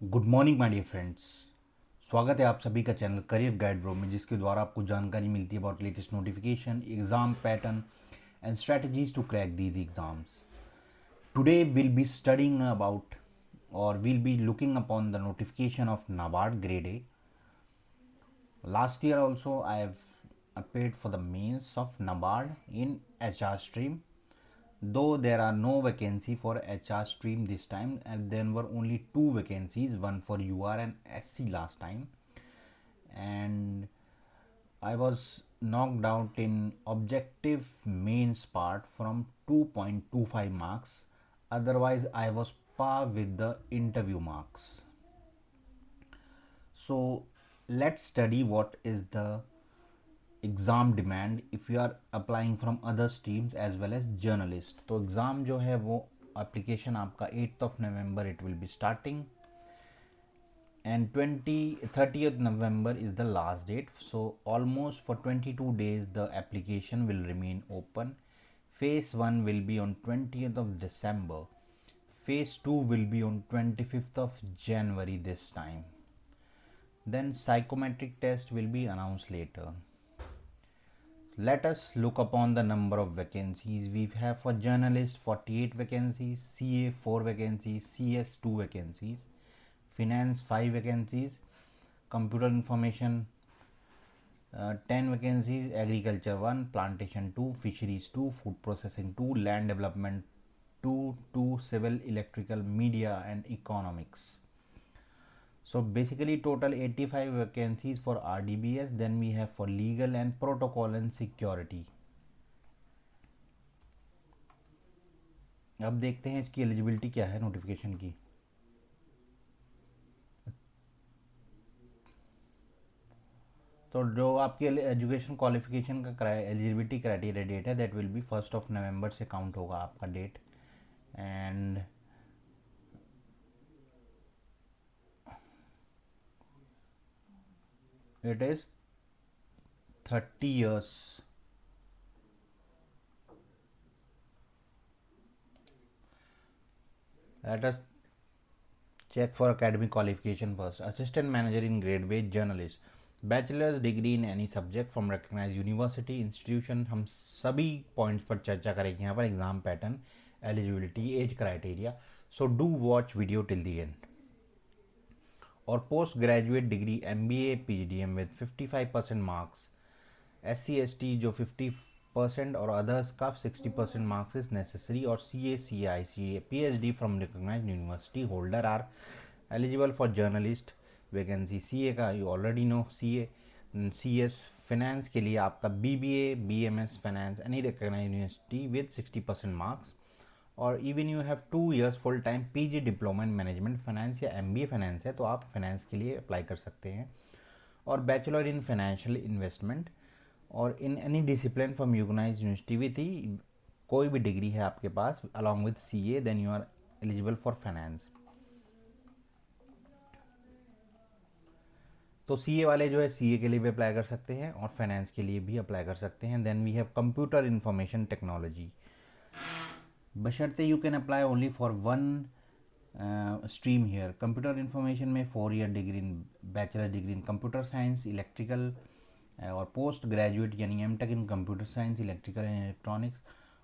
Good morning my dear friends. स्वागत है आप सभी का चैनल करियर गाइड ब्रो में, जिसके द्वारा आपको जानकारी मिलती है about latest notification, exam pattern and strategies to crack these exams. Today we'll be studying about, or we'll be looking upon, the notification of NABARD grade A. Last year also I have appeared for the mains of NABARD in HR stream, though there are no vacancy for HR stream this time, and there were only two vacancies, one for UR and SC last time, and I was knocked out in objective mains part from 2.25 marks. Otherwise, I was par with the interview marks. So, let's study what is the exam demand if you are applying from other streams as well as journalist. तो exam जो है वो application आपका 8 November it will be starting, and 30th November is the last date. So almost for 22 days the application will remain open. Phase 1 will be on 20th of December. Phase 2 will be on 25th of January this time. Then psychometric test will be announced later. Let us look upon the number of vacancies. We have for journalist 48 vacancies, CA 4 vacancies, CS 2 vacancies, finance 5 vacancies, computer information 10 vacancies, agriculture 1, plantation 2, fisheries 2, food processing 2, land development 2, civil, electrical, media and economics. So basically total 85 vacancies for RDBS. Then we have for legal and protocol and security. अब देखते हैं इसकी eligibility क्या है notification की. तो जो आपकी एजुकेशन क्वालिफिकेशन का एलिजिबिलिटी क्राइटेरिया डेट है, दैट विल बी 1 नवंबर से काउंट होगा आपका date. And it is 30 years. Let us check for academic qualification first. Assistant manager in grade based journalist, bachelor's degree in any subject from recognise university institution. हम सभी points पर चर्चा करेंगे यहाँ पर. Exam pattern, eligibility, age criteria. So do watch video till the end. और post graduate degree MBA PGDM with 55% marks. SC/ST जो 50% और अदर्स का 60% मार्क्स इज नेसेसरी. और CA CI CA PhD from recognise university holder are eligible for journalist vacancy. CA का you already know. CS finance के लिए आपका BBA BMS finance any recognise university with 60% marks. और even you have 2 years full time PG diploma in management finance या MBA finance है तो आप finance के लिए अप्लाई कर सकते हैं. और बैचलर इन फाइनेंशियल इन्वेस्टमेंट और in any discipline from recognise university with कोई भी डिग्री है आपके पास along with CA, then you are eligible for finance. तो CA वाले जो है CA के लिए भी अप्लाई कर सकते हैं और फाइनेंस के लिए भी अप्लाई कर सकते हैं. Then we have computer information technology. बशर्ते you can apply only for one stream here. Computer information में 4 year degree in bachelor degree in computer science electrical और पोस्ट ग्रेजुएट यानी MTech in computer science electrical and electronics.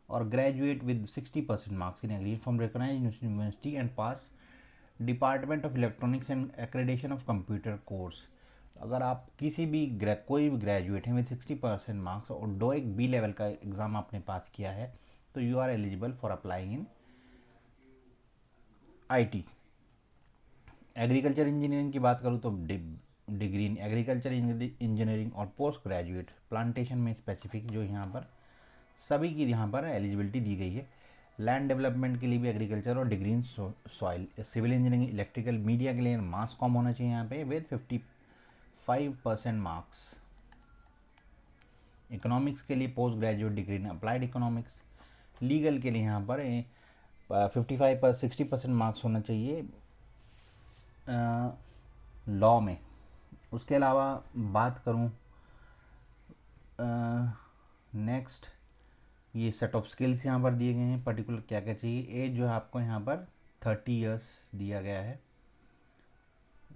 और graduate with 60% marks in agri from recognise university and pass department of electronics and accreditation of computer course. अगर आप किसी भी कोई भी graduate हैं विद 60% मार्क्स और डोइक B लेवल का एग्ज़ाम आपने पास किया है तो you are eligible for applying in IT. Agriculture engineering की बात करूँ तो डिग्री इन एग्रीकल्चर इंजीनियरिंग और पोस्ट ग्रेजुएट प्लांटेशन में स्पेसिफिक जो यहाँ पर सभी की यहाँ पर एलिजिबिलिटी दी गई है. लैंड डेवलपमेंट के लिए भी एग्रीकल्चर और degree in soil. Civil engineering electrical media के लिए मास कॉम होना चाहिए यहाँ पे विद 55% मार्क्स. इकोनॉमिक्स के लिए post graduate degree in applied economics. Legal के लिए यहाँ पर 55 पर 60% मार्क्स होना चाहिए लॉ में. उसके अलावा बात करूँ नेक्स्ट, ये सेट ऑफ स्किल्स यहाँ पर दिए गए हैं. पर्टिकुलर क्या क्या चाहिए. एज जो है आपको यहाँ पर 30 years दिया गया है.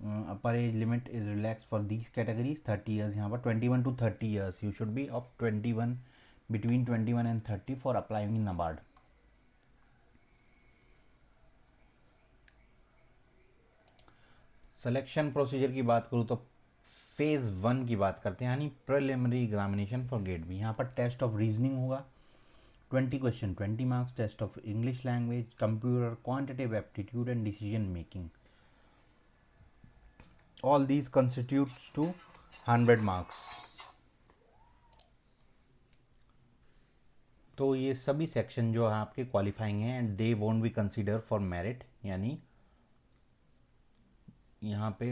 अपर age limit is relax for these categories 30 years, यहाँ पर 21 to 30 years, you should be of 21, between 21 and 30 for applying in NABARD. Selection procedure की बात करूँ तो फेज़ 1 की बात करते हैं, यानी preliminary examination for grade B. यहाँ पर टेस्ट ऑफ रीजनिंग होगा 20 question 20 marks, test of English language, computer, quantitative aptitude and decision making, all these constitutes to 100 marks. तो ये सभी सेक्शन जो है आपके क्वालिफाइंग हैं and they won't be consider for merit, यानी यहाँ पे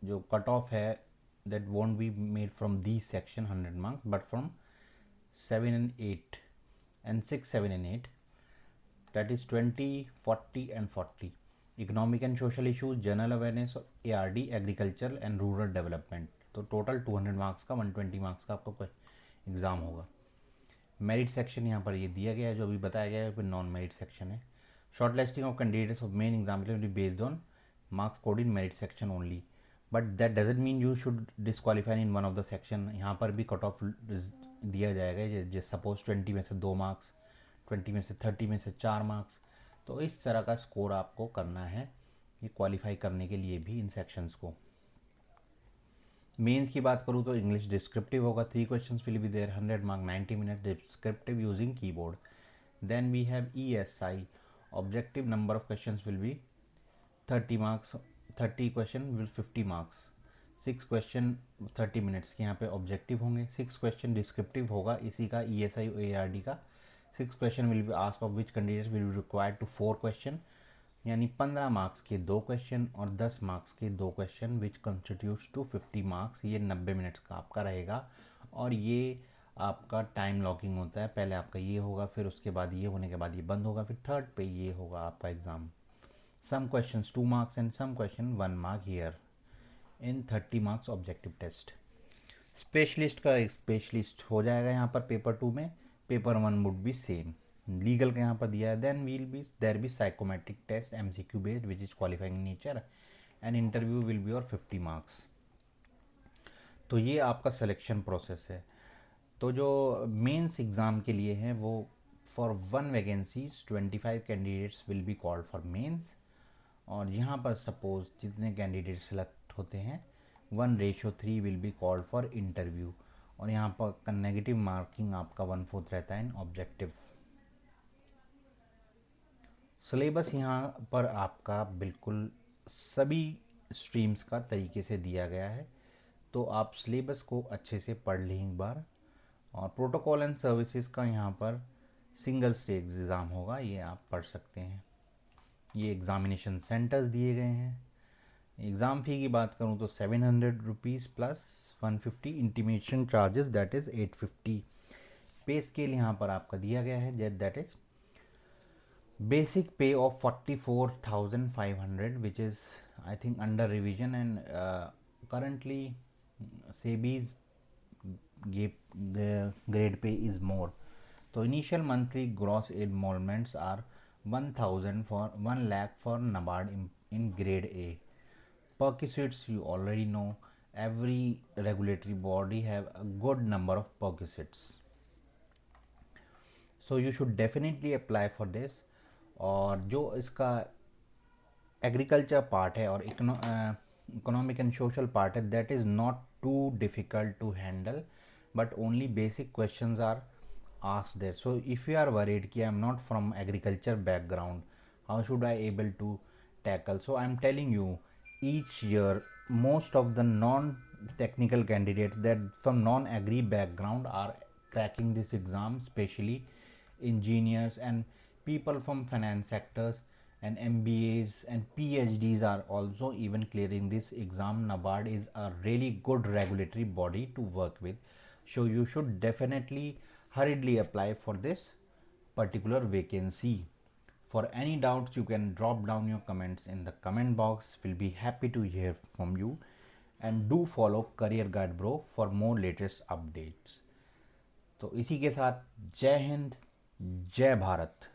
जो कट ऑफ है that won't be made from the section 100 marks but from 7 and 8 and 6, 7 and 8, that is 20, 40 and 40. Economic and social issues, general awareness, ARD, agriculture and rural development. तो total 200 marks का 120 marks का आपका exam होगा। Merit section यहाँ पर ये दिया गया है जो अभी बताया गया है, फिर नॉन मेरिट सेक्शन है। Short listing of candidates of main exam will be based on marks code in merit section only, but that doesn't mean you should disqualify in one of the section. यहाँ पर भी cut off दिया जाएगा, जैसे suppose 20 में से 2 marks, 20 में से 30 में से 4 मार्क्स, तो इस तरह का स्कोर आपको करना है ये क्वालिफाई करने के लिए भी इन सेक्शंस को। मेंस की बात करूँ तो इंग्लिश डिस्क्रिप्टिव होगा, 3 questions will be there, 100 mark, 90 minute descriptive using keyboard. Then we have ESI, objective number of questions will be 30 marks, 30 question will 50 marks, 6 question 30 minutes के यहाँ पे ऑब्जेक्टिव होंगे, 6 क्वेश्चन डिस्क्रिप्टिव होगा इसी का ESI और ARD का। 6 question will be asked of which candidates will be required to 4 question, यानी 15 मार्क्स के 2 क्वेश्चन और 10 मार्क्स के 2 question which constitutes to 50 marks. ये 90 मिनट्स का आपका रहेगा और ये आपका टाइम लॉकिंग होता है, पहले आपका ये होगा, फिर उसके बाद ये होने के बाद ये बंद होगा, फिर थर्ड पे ये होगा आपका exam. Some questions 2 marks and some question 1 mark here in 30 marks objective test. Specialist का स्पेशलिस्ट हो जाएगा यहाँ पर पेपर 2 में, paper 1 would be same. Legal का यहाँ पर दिया है, then will be there be psychometric test MCQ based which is qualifying nature and interview will be और 50 मार्क्स। तो ये आपका सिलेक्शन प्रोसेस है। तो जो मेंस एग्ज़ाम के लिए हैं वो for 1 vacancies 25 candidates will be called for mains, और यहाँ पर सपोज जितने कैंडिडेट सेलेक्ट होते हैं 1:3 will be called for interview, और यहाँ पर नेगेटिव मार्किंग आपका 1/4 रहता है इन ऑब्जेक्टिव। सिलेबस यहाँ पर आपका बिल्कुल सभी स्ट्रीम्स का तरीके से दिया गया है, तो आप सिलेबस को अच्छे से पढ़ लें एक बार। और प्रोटोकॉल एंड सर्विसेज का यहाँ पर सिंगल स्टेज एग्ज़ाम होगा, ये आप पढ़ सकते हैं। ये एग्ज़ामिनेशन सेंटर्स दिए गए हैं। एग्ज़ाम फ़ी की बात करूँ तो 700 rupees plus 150 intimation charges that is 850। पे स्केल यहाँ पर आपका दिया गया है दैट इज़ बेसिक पे of 44,500 which is I think under revision and currently SEBI's grade pay is more. तो initial monthly gross enrollments are 1,000 for 1 lakh for NABARD in grade A. Perquisites you already know, every regulatory body have a good number of perquisites, so you should definitely apply for this. और जो इसका agriculture part है और economic and social part है that is not too difficult to handle, but only basic questions are asked there. So if you are worried कि I'm not from agriculture background, how should I able to tackle? So I'm telling you, each year most of the non-technical candidates that from non-agri background are cracking this exam, especially engineers and people from finance sectors, and MBAs and PhDs are also even clearing this exam. NABARD is a really good regulatory body to work with, so you should definitely hurriedly apply for this particular vacancy. For any doubts you can drop down your comments in the comment box. We'll be happy to hear from you, and do follow Career Guide Bro for more latest updates. तो इसी के साथ जय हिंद, जय भारत।